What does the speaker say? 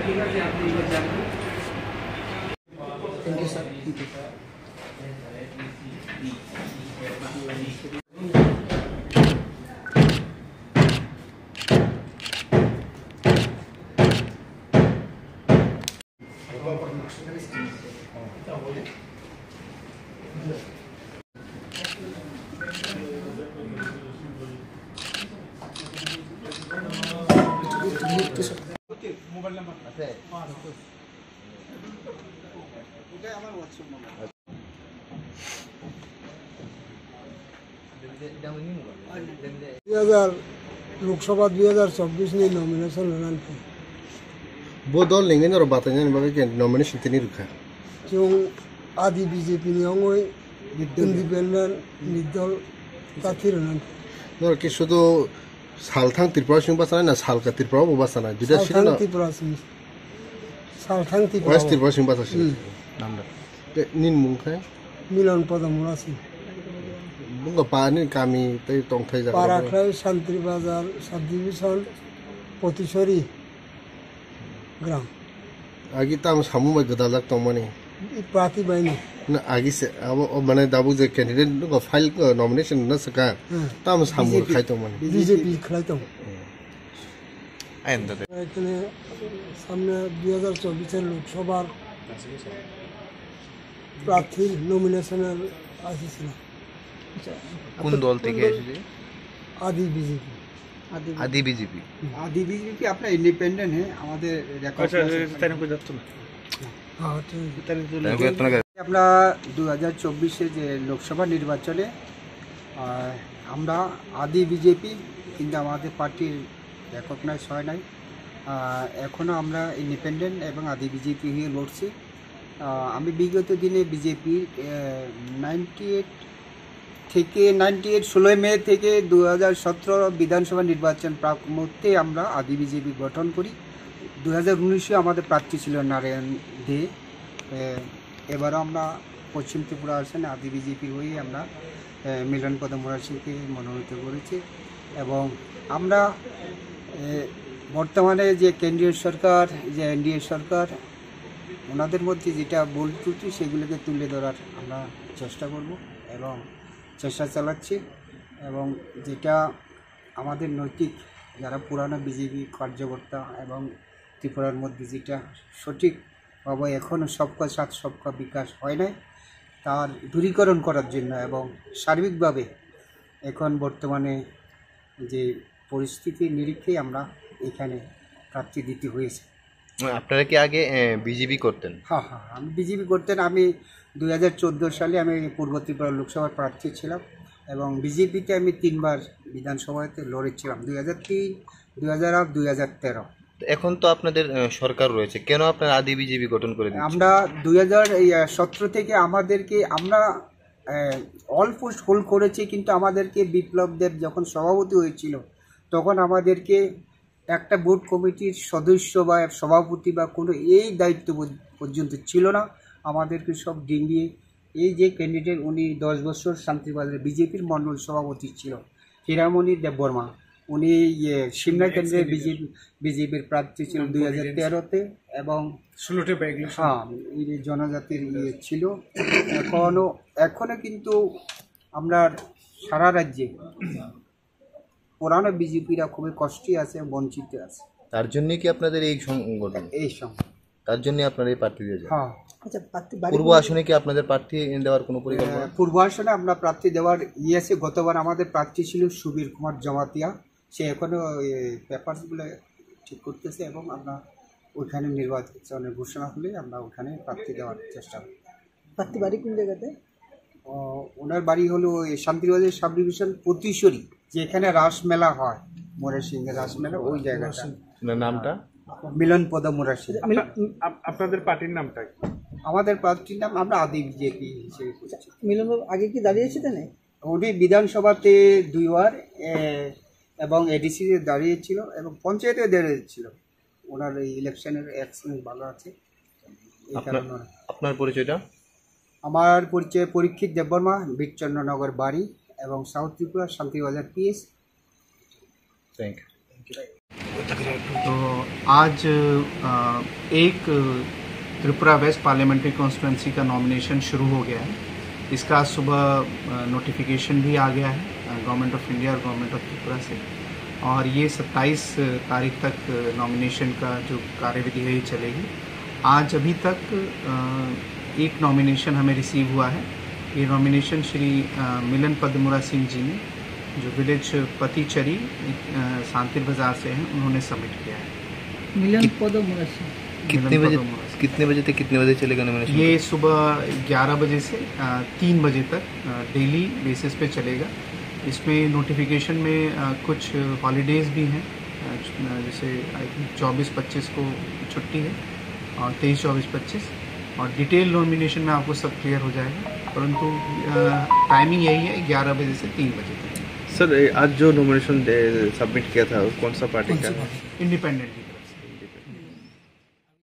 Thank you sir. Mobile number আছে ওটাই আমার হোয়াটসঅ্যাপ নাম্বার। 2000 लोकसभा 2024 ની નોમિનેશન લણાંથી Bo dol lingin ro batanya ni bagai nomination tini rukha. chung adi BJP ni ongoi independent nidol tathir lણાંથી Nor ki শুধু সালথাং ত্রিপুরা সিং বাসানা না সালকা ত্রিপুরা ও বাসানা দুটা ছিল না সালথাং ওয়েস্ট ত্রিপুরা সিং বাসা ছিল নামটা নিন মুখায় মিলন পদমুরাসি bunga pani kami tai tongthai jaga পারাখাই শান্তি বাজার সাব ডিভিশন পতিশরি গ্রাম agi tam samu mai gadalak tongmani প্রার্থী বাইনি na agi se abo mane dabu je candidate no file nomination na saka tam samu khai tongmani BJP খেলাইতাম এখানে সামনে 2024 লোকসভার প্রার্থীর নমিনেশনের আসছিল কোন দল থেকে এসেছে? আদি বিজেপি আদি বিজেপি। आदि बीजेपी अपना इंडिपेंडेंट है हमारे আমরা 2024 যে লোকসভা নির্বাচনে আমরা আদি বিজেপি কিন্তু আমাদের পার্টির রেকগনাইজ হয় নাই, এখনও আমরা ইন্ডিপেন্ডেন্ট এবং আদি বিজেপি হয়ে লড়ছি। আমি বিগত দিনে বিজেপি 16 মে থেকে 2017 বিধানসভা নির্বাচন প্রাক মুহূর্তে আমরা আদি বিজেপি গঠন করি। 2019-এ আমাদের প্রার্থী ছিল নারায়ণ দে। এবারও আমরা পশ্চিম ত্রিপুরা আসনে আদি বিজেপি হয়ে আমরা মিলন পদমুরা সিংকে মনোনীত করেছি এবং আমরা বর্তমানে যে কেন্দ্রীয় সরকার যে এনডিএ সরকার ওনাদের মধ্যে যেটা ভুল ত্রুটি সেগুলোকে তুলে ধরার আমরা চেষ্টা করব এবং চেষ্টা চালাচ্ছি এবং যেটা আমাদের নৈতিক যারা পুরানো বিজেপি কার্যকর্তা এবং ত্রিপুরার মধ্যে যেটা সঠিকভাবে এখনও সবকা সাথ সবকা বিকাশ হয় নাই তার দূরীকরণ করার জন্য এবং সার্বিকভাবে এখন বর্তমানে যে পরিস্থিতির নিরীক্ষেই আমরা এখানে প্রার্থী দিতে হয়েছে। আপনারা কি আগে বিজেপি করতেন? হ্যাঁ, আমি বিজেপি করতেন। আমি 2014 সালে আমি পূর্ব ত্রিপুরা লোকসভার প্রার্থী ছিলাম এবং বিজেপিতে আমি 3 বার বিধানসভাতে লড়েছিলাম, 2003, 2008, 2013। এখন তো আপনাদের সরকার রয়েছে, কেন আপনারা আদি বিজেপি গঠন করে দিচ্ছেন? আমরা 2017 থেকে আমাদেরকে আমরা অল পোস্ট হোল্ড করেছি, কিন্তু আমাদেরকে বিপ্লব দেব যখন সভাপতি হয়েছিল তখন আমাদেরকে একটা বোর্ড কমিটির সদস্য বা সভাপতি বা কোনো এই দায়িত্ব পর্যন্ত ছিল না। আমাদেরকে সব ডিঙ্গিয়ে এই যে ক্যান্ডিডেট উনি 10 বছর শান্তিবাজারে বিজেপির মণ্ডল সভাপতি ছিল হীরামণি দেববর্মা, উনি সিমলা কেন্দ্রে বিজেপির প্রার্থী ছিল 2013-তে এবং 16টে হ্যাঁ জনজাতির ছিল। এখনও কিন্তু আমরা সারা রাজ্যে পুরানো বিজেপিরা খুবই কষ্টে আছে, বঞ্চিত আছে। তার জন্যই কি আপনাদের এই সংগঠন? তার জন্য আপনারা এই প্রার্থী দিয়েছেন? হ্যাঁ। আচ্ছা, পূর্ব আসনে কি আপনাদের প্রার্থী দেওয়ার কোনো পরিকল্পনা? পূর্ব আসনে আমরা প্রার্থী দেওয়ার আছে। গতবার আমাদের প্রার্থী ছিল সুবীর কুমার জমাতিয়া, সে এখনও পেপারসগুলো ঠিক করতেছে এবং আমরা ওইখানে নির্বাচনের ঘোষণা হলে আমরা ওখানে প্রার্থী দেওয়ার চেষ্টা করি। প্রার্থী বাড়ি কোন জায়গাতে? ওনার বাড়ি হলো শান্তিবাজার সাব ডিভিশন পতিশরি, যেখানে রাসমেলা হয়, মোরা সিংহের রাসমেলা, ওই জায়গাটা। নামটা? মিলন পদমুরা সিং। আপনাদের পার্টির নামটা? আমাদের প্রার্থীর নাম আমরা আদি বিজেপি হিসেবে করছি। মিলন আগে কি দাঁড়িয়েছিলেন? উনি বিধানসভাতে 2 বার এবং এডিসিতে দাঁড়িয়েছিল এবং পঞ্চায়েতে দাঁড়িয়েছিল। ওনার এই ইলেকশনের এক্সপিরিয়েন্স ভালো আছে। আপনার পরিচয়টা? আমার পরিচয় পরীক্ষিত দেববর্মা, বীরচন্দ্রনগর বাড়ি এবং south Tripura Shantibazar PS. Thank you. तो आज एक त्रिपुरा वेस्ट पार्लियामेंट्री कॉन्स्टिट्यूंसी का नॉमिनेशन शुरू हो गया है। इसका आज सुबह नोटिफिकेशन भी आ गया है गवर्नमेंट ऑफ इंडिया और गवर्नमेंट ऑफ त्रिपुरा से, और ये 27 तारीख तक नॉमिनेशन का जो कार्यविधि है ये चलेगी। आज अभी तक एक नॉमिनेशन हमें रिसीव हुआ है। ये नॉमिनेशन श्री मिलन पद्मुरा सिंह जी ने, जो विलेज पतिचरी सांतिर बाजार से हैं, उन्होंने सबमिट किया है। मिलन पद्मुरा सिंह कितने बजे से कितने बजे चलेगा नॉमिनेशन? ये सुबह 11 बजे से 3 बजे तक डेली बेसिस पे चलेगा। इसमें नोटिफिकेशन में कुछ हॉलीडेज़ भी हैं, जैसे आई थिंक 24-25 को छुट्टी है और 23-24-25, और डिटेल नॉमिनेशन में आपको सब क्लियर हो जाएगा, परंतु टाइमिंग यही है 11 बजे से 3 बजे तक। सर आज जो नॉमिनेशन सबमिट किया था कौन सा पार्टी का? इंडिपेंडेंट